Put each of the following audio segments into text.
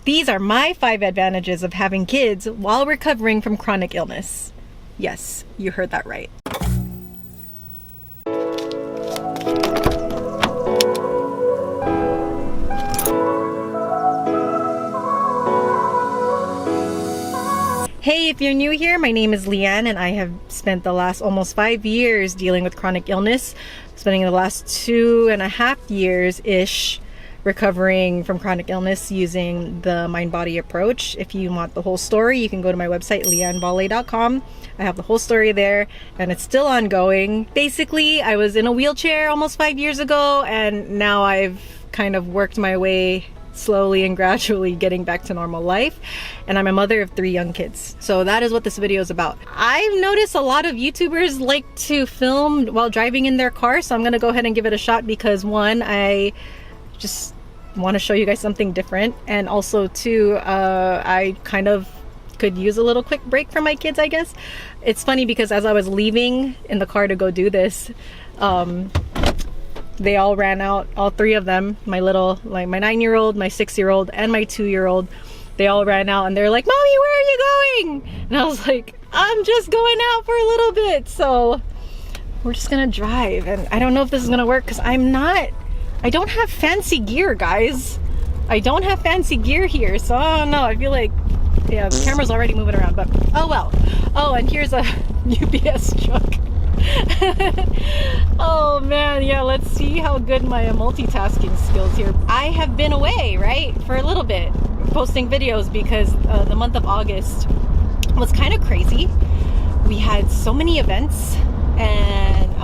These are my 5 advantages of having kids while recovering from chronic illness. Yes, you heard that right. Hey, if you're new here, my name is Leanne and I have spent the last almost 5 years dealing with chronic illness, spending the last 2.5 years-ish recovering from chronic illness using the Mindbody approach. If you want the whole story, you can go to my website, leannevale.com. I have the whole story there and it's still ongoing. Basically, I was in a wheelchair almost 5 years ago and now I've kind of worked my way slowly and gradually getting back to normal life, and I'm a mother of 3 young kids. So that is what this video is about. I've noticed a lot of YouTubers like to film while driving in their car, so I'm gonna go ahead and give it a shot because 1, I just want to show you guys something different, and also 2, I kind of could use a little quick break from my kids, I guess. It's funny because as I was leaving in the car to go do this, they all ran out, all 3 of them, my 9-year-old, my 6-year-old, and my 2-year-old. They all ran out and they're like, "Mommy, where are you going?" And I was like, "I'm just going out for a little bit." So we're just gonna drive, and I don't know if this is gonna work because I don't have fancy gear, guys. I don't have fancy gear here, so I don't know. I feel like, yeah, the camera's already moving around, but oh well. Oh, and here's a UPS truck. Oh man, yeah, let's see how good my multitasking skills here. I have been away, right, for a little bit posting videos because the month of August was kind of crazy. We had so many events, and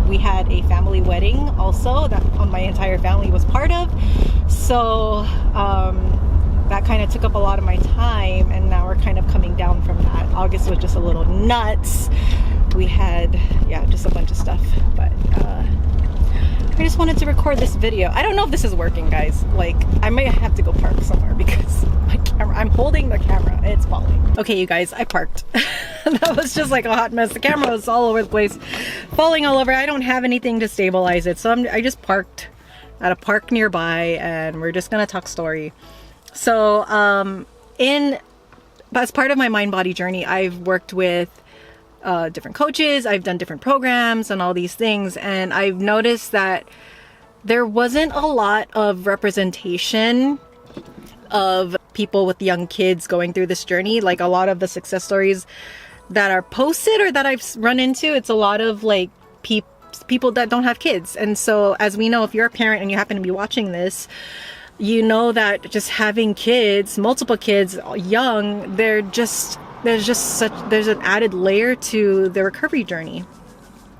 we had a family wedding also that my entire family was part of, so that kind of took up a lot of my time, and now we're kind of coming down from that. August was just a little nuts. We had, yeah, just a bunch of stuff, but I just wanted to record this video. I don't know if this is working, guys. Like, I might have to go park somewhere because my camera, I'm holding the camera, it's falling. Okay, you guys, I parked. That was just like a hot mess. The camera was all over the place, falling all over. I don't have anything to stabilize it, so I just parked at a park nearby, and we're just gonna talk story. So, as part of my Mindbody journey, I've worked with different coaches, I've done different programs and all these things, and I've noticed that there wasn't a lot of representation of people with young kids going through this journey. Like, a lot of the success stories that are posted or that I've run into, it's a lot of like people that don't have kids. And so, as we know, if you're a parent and you happen to be watching this, you know that just having kids, multiple kids young, there's an added layer to the recovery journey,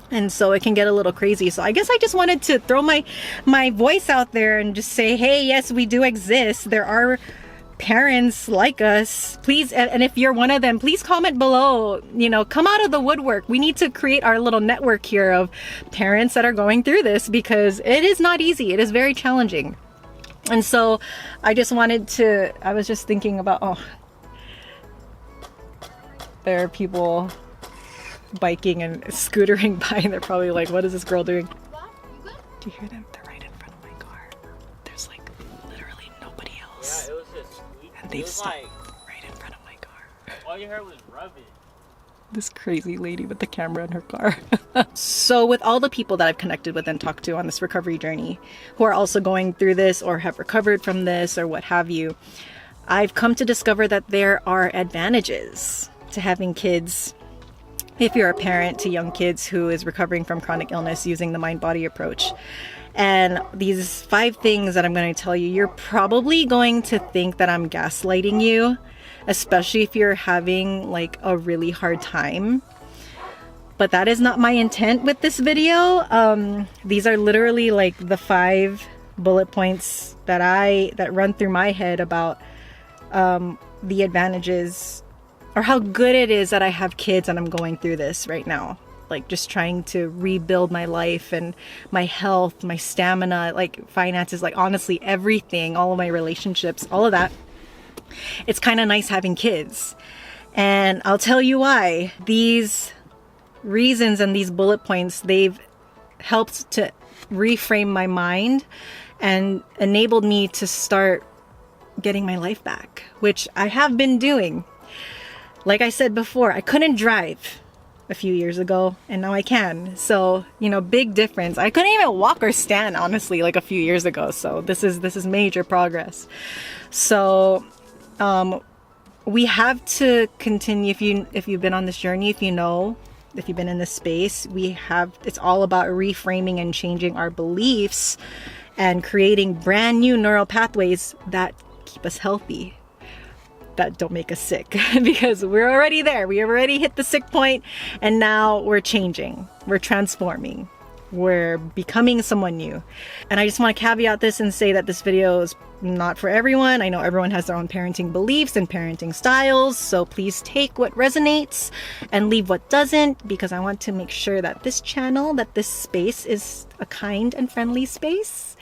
and so it can get a little crazy. So I guess I just wanted to throw my voice out there and just say, hey, yes, we do exist. There are parents like us. Please, and if you're one of them, please comment below. You know, come out of the woodwork. We need to create our little network here of parents that are going through this, because it is not easy. It is very challenging. And so I just wanted to, I was just thinking about, oh, there are people biking and scootering by, and they're probably like, what is this girl doing? Do you hear them? They're right in front of my car. There's like literally nobody else. Yeah, it was just and they've stopped right in front of my car. All you heard was rubbing. This crazy lady with the camera in her car. So with all the people that I've connected with and talked to on this recovery journey, who are also going through this or have recovered from this or what have you, I've come to discover that there are advantages to having kids if you're a parent to young kids who is recovering from chronic illness using the Mindbody approach. And these 5 things that I'm going to tell you, you're probably going to think that I'm gaslighting you, especially if you're having like a really hard time. But that is not my intent with this video. These are literally like the 5 bullet points that run through my head about the advantages, or how good it is that I have kids and I'm going through this right now. Like, just trying to rebuild my life and my health, my stamina, like finances, like honestly everything, all of my relationships, all of that. It's kind of nice having kids. And I'll tell you why. These reasons and these bullet points, they've helped to reframe my mind and enabled me to start getting my life back, which I have been doing. Like I said before, I couldn't drive a few years ago and now I can. So, you know, big difference. I couldn't even walk or stand, honestly, like a few years ago. So this is major progress. So we have to continue. If you've been on this journey, if you've been in this space, it's all about reframing and changing our beliefs and creating brand new neural pathways that keep us healthy, that don't make us sick, because we're already there. We already hit the sick point, and now we're changing, we're transforming, we're becoming someone new. And I just want to caveat this and say that this video is not for everyone. I know everyone has their own parenting beliefs and parenting styles, so please take what resonates and leave what doesn't, because I want to make sure that this channel, that this space is a kind and friendly space.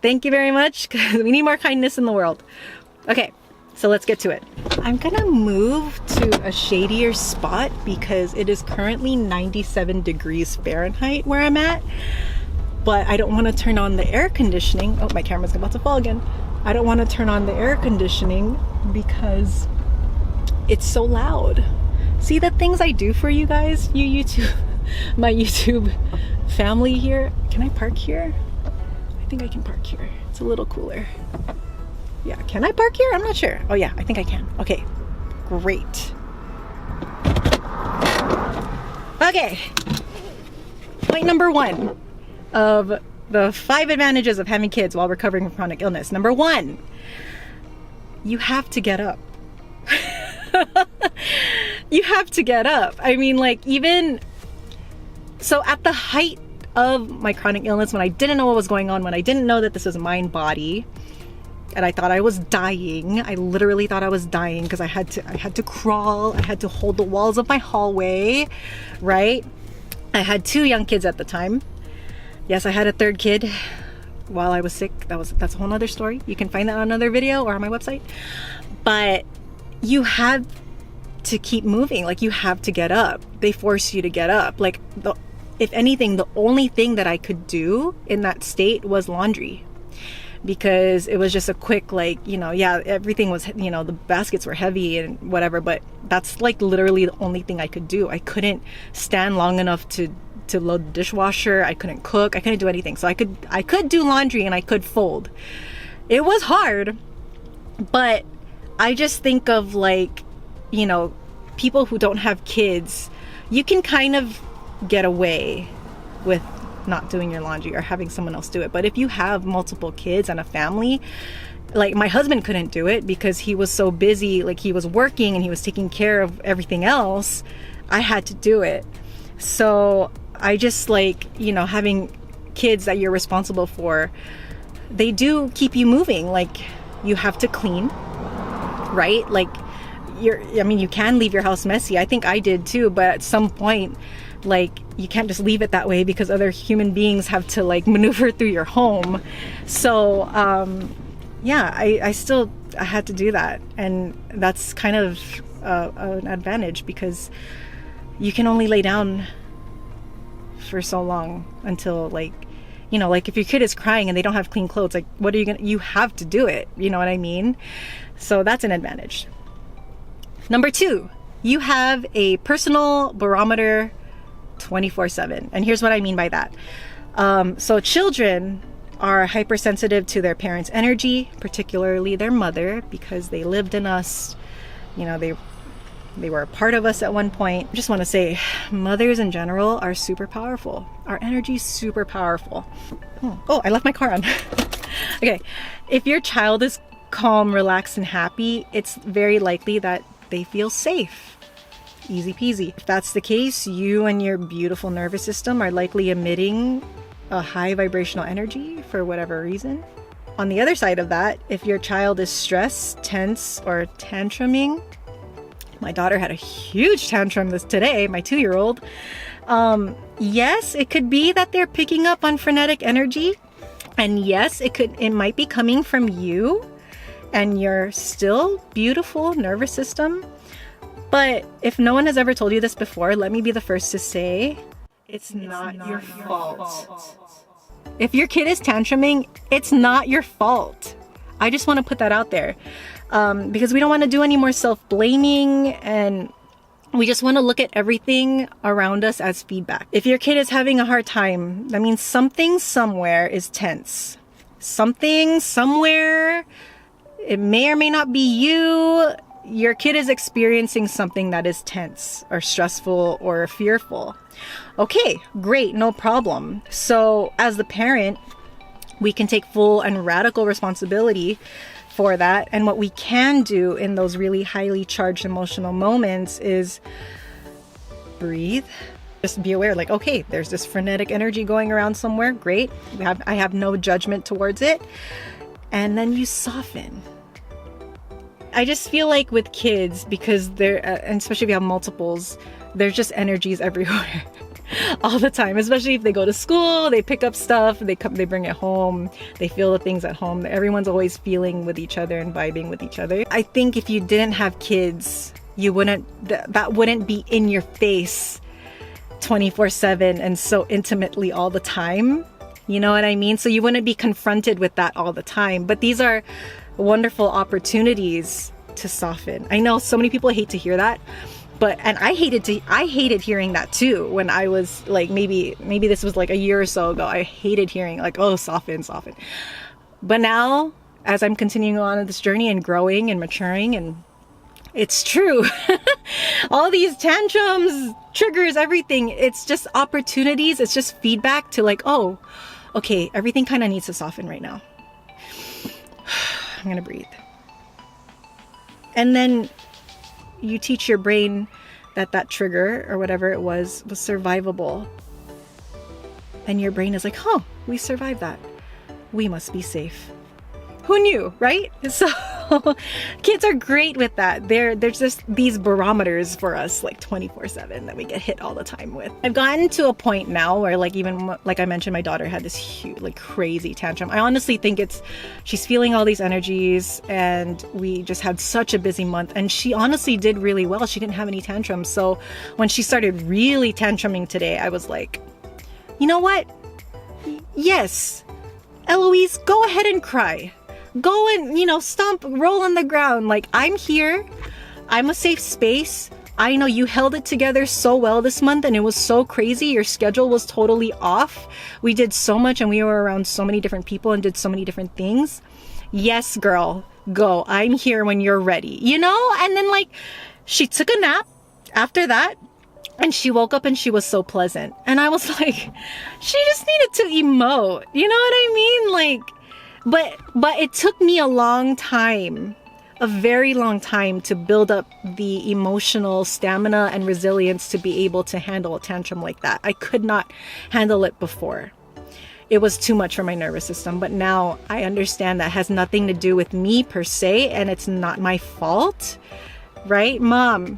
Thank you very much, because we need more kindness in the world. Okay, so let's get to it. I'm gonna move to a shadier spot because it is currently 97 degrees Fahrenheit where I'm at, but I don't want to turn on the air conditioning. Oh, my camera's about to fall again. I don't want to turn on the air conditioning because it's so loud. See the things I do for you guys, you YouTube, my YouTube family here. Can I park here? I think I can park here. It's a little cooler. Yeah, can I park here? I'm not sure. Oh yeah, I think I can. Okay, great. Okay, point number 1 of the 5 advantages of having kids while recovering from chronic illness. Number 1, you have to get up. You have to get up. I mean, like, even so at the height of my chronic illness, when I didn't know what was going on, when I didn't know that this was mind-body, and I thought I was dying. I literally thought I was dying because I had to crawl. I had to hold the walls of my hallway, right? I had 2 young kids at the time. Yes, I had a 3rd kid while I was sick. That's a whole nother story. You can find that on another video or on my website. But you have to keep moving. Like, you have to get up. They force you to get up. Like, if anything, the only thing that I could do in that state was laundry, because it was just a quick, like, you know, yeah, everything was, you know, the baskets were heavy and whatever, but that's like literally the only thing I could do. I couldn't stand long enough to load the dishwasher. I couldn't cook. I couldn't do anything. So I could do laundry and I could fold. It was hard, but I just think of, like, you know, people who don't have kids, you can kind of get away with not doing your laundry or having someone else do it. But if you have multiple kids and a family, like, my husband couldn't do it because he was so busy. Like, he was working and he was taking care of everything else. I had to do it. So I just, like, you know, having kids that you're responsible for, they do keep you moving. Like, you have to clean, right? Like, you can leave your house messy. I think I did too, but at some point, like, you can't just leave it that way because other human beings have to, like, maneuver through your home. So yeah, I had to do that, and that's kind of an advantage because you can only lay down for so long until, like, you know, like, if your kid is crying and they don't have clean clothes, like, what are you have to do it, you know what I mean? So that's an advantage. Number 2, you have a personal barometer 24/7. And here's what I mean by that. So children are hypersensitive to their parents' energy, particularly their mother, because they lived in us. You know, they were a part of us at one point. I just want to say, mothers in general are super powerful. Our energy is super powerful. Oh, I left my car on. Okay, if your child is calm, relaxed, and happy, it's very likely that they feel safe. Easy peasy. If that's the case, you and your beautiful nervous system are likely emitting a high vibrational energy for whatever reason. On the other side of that, if your child is stressed, tense, or tantruming, my daughter had a huge tantrum today, my 2-year-old. Yes, it could be that they're picking up on frenetic energy. And yes, it might be coming from you and your still beautiful nervous system. But if no one has ever told you this before, let me be the first to say, it's not your fault. If your kid is tantruming, it's not your fault. I just want to put that out there, because we don't want to do any more self-blaming, and we just want to look at everything around us as feedback. If your kid is having a hard time, that means something somewhere is tense. Something somewhere, it may or may not be you. Your kid is experiencing something that is tense or stressful or fearful. Okay, great, no problem. So as the parent, we can take full and radical responsibility for that. And what we can do in those really highly charged emotional moments is breathe. Just be aware, like, okay, there's this frenetic energy going around somewhere. Great. I have no judgment towards it. And then you soften. I just feel like with kids, because they're, and especially if you have multiples, there's just energies everywhere. All the time, especially if they go to school, they pick up stuff, they bring it home, they feel the things at home. Everyone's always feeling with each other and vibing with each other. I think if you didn't have kids, you wouldn't, that wouldn't be in your face 24/7 and so intimately all the time. You know what I mean? So you wouldn't be confronted with that all the time. But these are wonderful opportunities to soften. I know so many people hate to hear that. And I hated hearing that too when I was like, maybe this was like a year or so ago. I hated hearing like, oh, soften. But now, as I'm continuing on this journey and growing and maturing, and it's true. All these tantrums, triggers, everything, it's just opportunities. It's just feedback to like, oh, okay, everything kind of needs to soften right now. I'm gonna breathe. And then you teach your brain that trigger or whatever it was survivable. And your brain is like, oh, we survived that. We must be safe. Who knew, right? So kids are great with that. They're just these barometers for us, like 24/7 that we get hit all the time with. I've gotten to a point now where, like, even like I mentioned, my daughter had this huge, like, crazy tantrum. I honestly think she's feeling all these energies, and we just had such a busy month, and she honestly did really well. She didn't have any tantrums. So when she started really tantruming today, I was like, you know what? Yes, Eloise, go ahead and cry. Go and, stomp, roll on the ground. Like, I'm here. I'm a safe space. I know you held it together so well this month, and it was so crazy. Your schedule was totally off. We did so much, and we were around so many different people and did so many different things. Yes, girl, go. I'm here when you're ready, And then, like, she took a nap after that, and she woke up and she was so pleasant. And I was like, she just needed to emote. You know what I mean? Like, but it took me a long time, a very long time, to build up the emotional stamina and resilience to be able to handle a tantrum like that. I could not handle it before. It was too much for my nervous system. But now I understand that has nothing to do with me per se, and it's not my fault, right? Mom,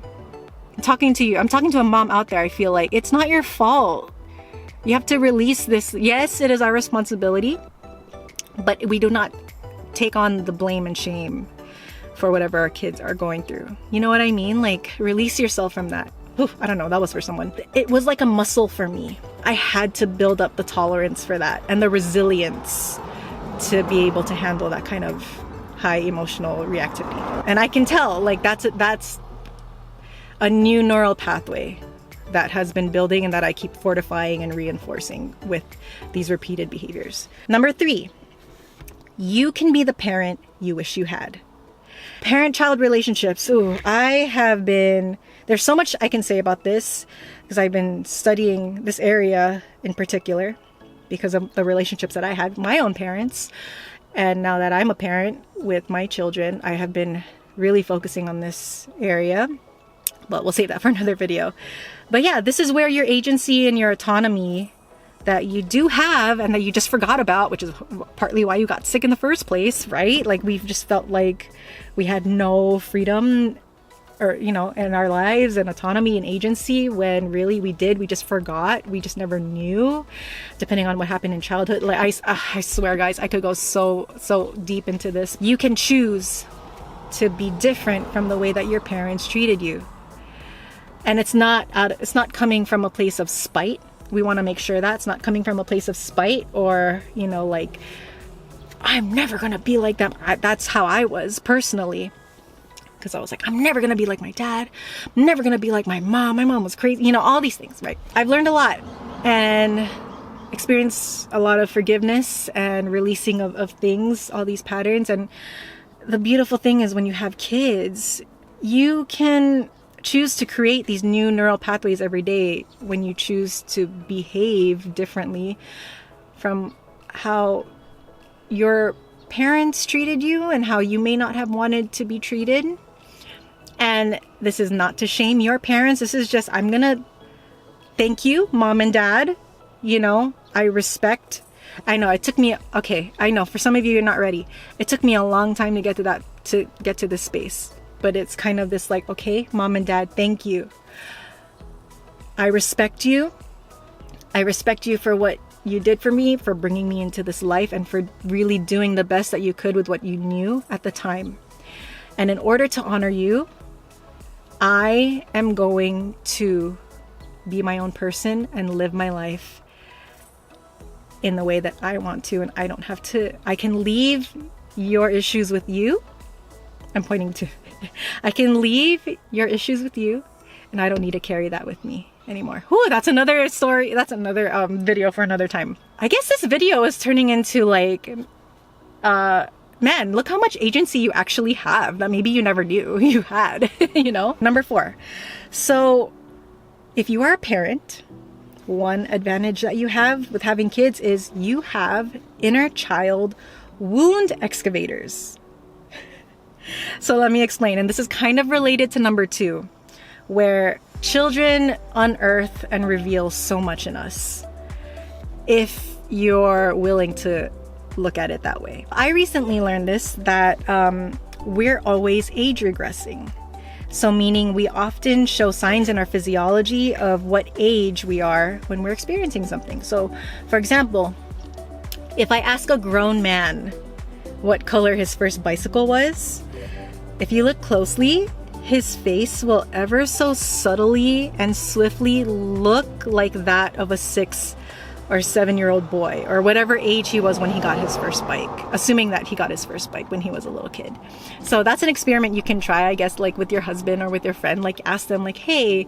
I'm talking to you. I'm talking to a mom out there. I feel like it's not your fault. You have to release this. Yes, it is our responsibility, but we do not take on the blame and shame for whatever our kids are going through. You know what I mean? Like, release yourself from that. Oof, I don't know, that was for someone. It was like a muscle for me. I had to build up the tolerance for that and the resilience to be able to handle that kind of high emotional reactivity. And I can tell, like, that's a new neural pathway that has been building and that I keep fortifying and reinforcing with these repeated behaviors. Number 3, you can be the parent you wish you had. Parent-child relationships. Ooh, there's so much I can say about this because I've been studying this area in particular because of the relationships that I had with my own parents. And now that I'm a parent with my children, I have been really focusing on this area. But we'll save that for another video. But yeah, this is where your agency and your autonomy that you do have and that you just forgot about, which is partly why you got sick in the first place, right? Like, we've just felt like we had no freedom or, in our lives and autonomy and agency, when really we did. We just forgot. We just never knew, depending on what happened in childhood. Like, I swear, guys, I could go so deep into this. You can choose to be different from the way that your parents treated you. And it's not coming from a place of spite. We want to make sure that's not coming from a place of spite or, like, I'm never gonna be like them. That's how I was personally. Because I was like, I'm never gonna be like my dad. I'm never gonna be like my mom. My mom was crazy. You know, all these things, right? I've learned a lot and experienced a lot of forgiveness and releasing of things, all these patterns. And the beautiful thing is when you have kids, you can choose to create these new neural pathways every day when you choose to behave differently from how your parents treated you and how you may not have wanted to be treated. And this is not to shame your parents. This is just, I'm gonna thank you, mom and dad. You know, I respect. I know it took me, okay, I know for some of you, you're not ready. It took me a long time to get to this space. But it's kind of this like, okay, mom and dad, thank you. I respect you. I respect you for what you did for me, for bringing me into this life, and for really doing the best that you could with what you knew at the time. And in order to honor you, I am going to be my own person and live my life in the way that I want to, and I don't have to. I can leave your issues with you. I'm pointing to, I can leave your issues with you, and I don't need to carry that with me anymore. Whew, that's another story. That's another video for another time. I guess this video is turning into like, man, look how much agency you actually have that maybe you never knew you had, you know? Number 4. So if you are a parent, one advantage that you have with having kids is you have inner child wound excavators. So let me explain. And this is kind of related to number 2, where children unearth and reveal so much in us if you're willing to look at it that way. I recently learned this, that we're always age regressing. So meaning we often show signs in our physiology of what age we are when we're experiencing something. So for example, if I ask a grown man what color his first bicycle was, if you look closely, his face will ever so subtly and swiftly look like that of a 6 or 7-year-old boy, or whatever age he was when he got his first bike, assuming that he got his first bike when he was a little kid. So that's an experiment you can try, I guess, like with your husband or with your friend. Like ask them like, hey,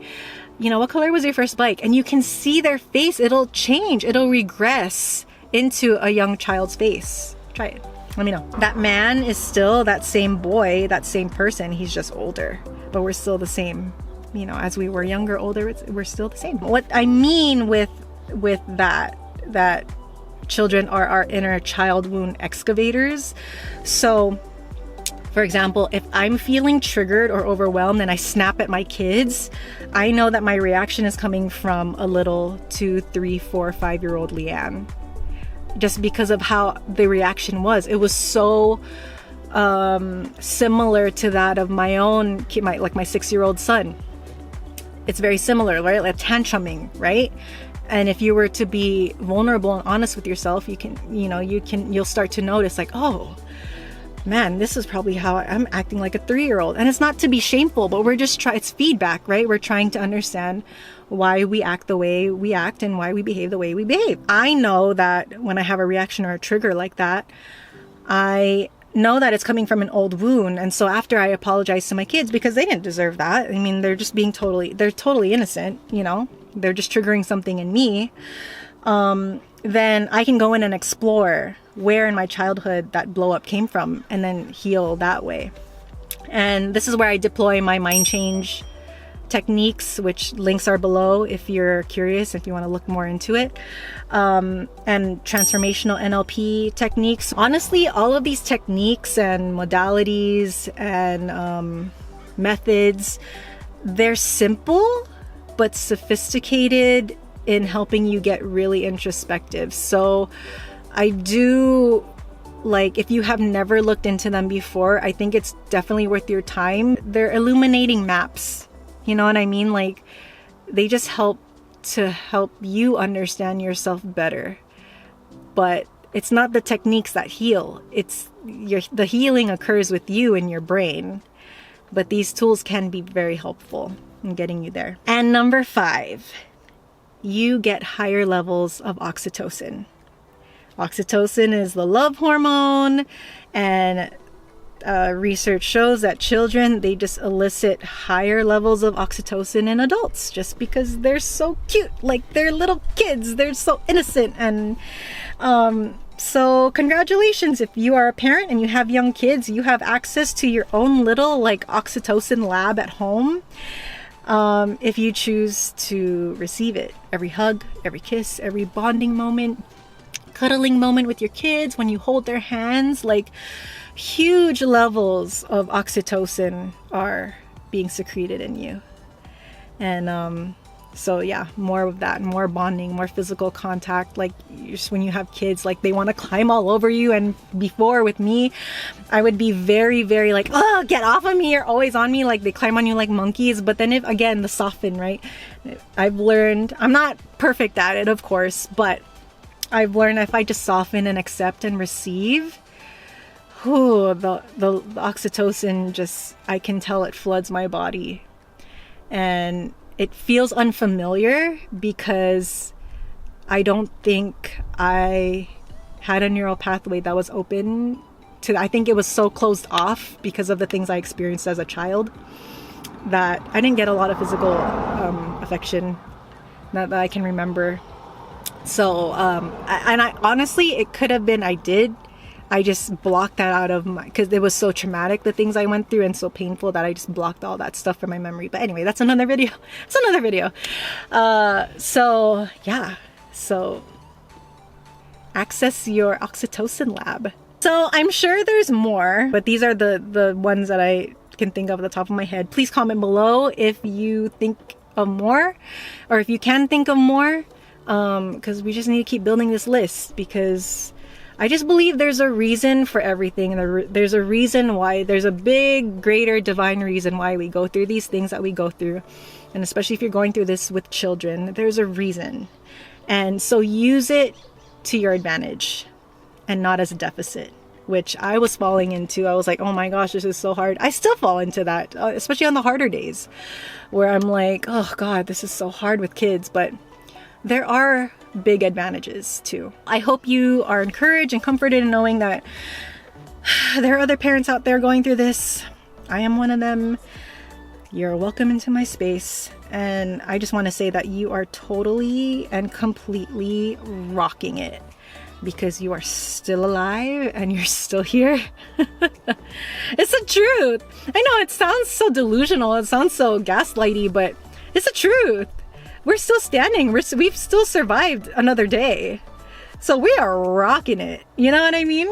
you know, what color was your first bike? And you can see their face. It'll change. It'll regress into a young child's face. Try it. Let me know. That man is still that same boy, that same person. He's just older, but we're still the same. You know, as we were younger, older, we're still the same. What I mean with that children are our inner child wound excavators. So for example, if I'm feeling triggered or overwhelmed and I snap at my kids, I know that my reaction is coming from a little 2, 3, 4, 5-year-old Leanne, just because of how the reaction was. It was so similar to that of my own kid, like my 6-year-old son. It's very similar, right? Like tantruming, right? And if you were to be vulnerable and honest with yourself, you'll start to notice like, oh man, this is probably how I'm acting like a 3-year-old. And it's not to be shameful, but it's feedback, right? We're trying to understand why we act the way we act and why we behave the way we behave. I know that when I have a reaction or a trigger like that, I know that it's coming from an old wound. And so after I apologize to my kids, because they didn't deserve that. I mean, they're just being they're totally innocent, you know? They're just triggering something in me. Then I can go in and explore where in my childhood that blow up came from and then heal that way. And this is where I deploy my mind change techniques, which links are below if you're curious, if you want to look more into it. And transformational NLP techniques. Honestly, all of these techniques and modalities and methods, they're simple but sophisticated in helping you get really introspective. So I do, like, if you have never looked into them before, I think it's definitely worth your time. They're illuminating maps. You know what I mean? Like, they just help you understand yourself better. But it's not the techniques that heal. The healing occurs with you in your brain. But these tools can be very helpful in getting you there. And number 5, you get higher levels of oxytocin. Oxytocin is the love hormone, and research shows that children, they just elicit higher levels of oxytocin in adults just because they're so cute. Like, they're little kids, they're so innocent. And so congratulations, if you are a parent and you have young kids, you have access to your own little like oxytocin lab at home, if you choose to receive it. Every hug, every kiss, every bonding moment, cuddling moment with your kids, when you hold their hands, like, huge levels of oxytocin are being secreted in you. And so yeah, more of that, more bonding, more physical contact. Like, just when you have kids, like, they want to climb all over you. And before, with me, I would be very, very like, oh, get off of me, you're always on me. Like, they climb on you like monkeys. But then, if again, the soften, right? I've learned, I'm not perfect at it, of course, but I've learned if I just soften and accept and receive, the oxytocin, just, I can tell it floods my body. And it feels unfamiliar because I don't think I had a neural pathway that was open to, I think it was so closed off because of the things I experienced as a child, that I didn't get a lot of physical affection, not that I can remember. So I honestly, it could have been I just blocked that out of my, because it was so traumatic, the things I went through, and so painful, that I just blocked all that stuff from my memory. But anyway, that's another video. So yeah, so access your oxytocin lab. So I'm sure there's more, but these are the ones that I can think of at the top of my head. Please comment below if you think of more, or if you can think of more, because we just need to keep building this list, because I just believe there's a reason for everything. There's a reason why, there's a big, greater divine reason why we go through these things that we go through. And especially if you're going through this with children, there's a reason. And so use it to your advantage and not as a deficit, which I was falling into. I was like, oh my gosh, this is so hard. I still fall into that, especially on the harder days where I'm like, oh God, this is so hard with kids. But there are big advantages too. I hope you are encouraged and comforted in knowing that there are other parents out there going through this. I am one of them. You're welcome into my space. And I just want to say that you are totally and completely rocking it, because you are still alive and you're still here. It's the truth. I know it sounds so delusional. It sounds so gaslighty, but it's the truth. We're still standing. We've still survived another day. So we are rocking it. You know what I mean?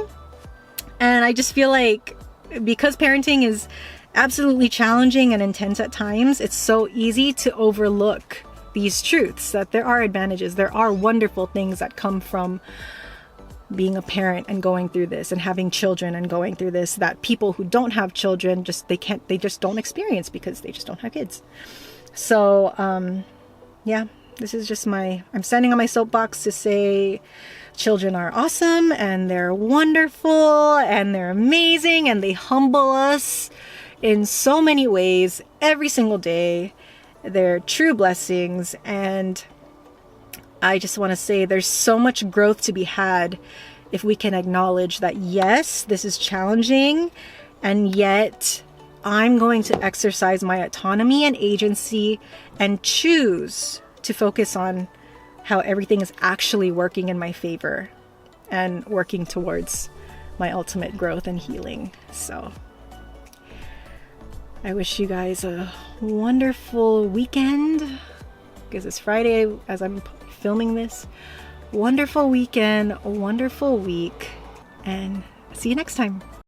And I just feel like, because parenting is absolutely challenging and intense at times, it's so easy to overlook these truths, that there are advantages. There are wonderful things that come from being a parent and going through this, and having children and going through this, that people who don't have children, they just don't experience, because they just don't have kids. So, yeah, this is just I'm standing on my soapbox to say children are awesome, and they're wonderful, and they're amazing, and they humble us in so many ways every single day. They're true blessings. And I just want to say there's so much growth to be had if we can acknowledge that, yes, this is challenging, and yet I'm going to exercise my autonomy and agency and choose to focus on how everything is actually working in my favor and working towards my ultimate growth and healing. So I wish you guys a wonderful weekend, because it's Friday as I'm filming this. Wonderful weekend, a wonderful week, and see you next time.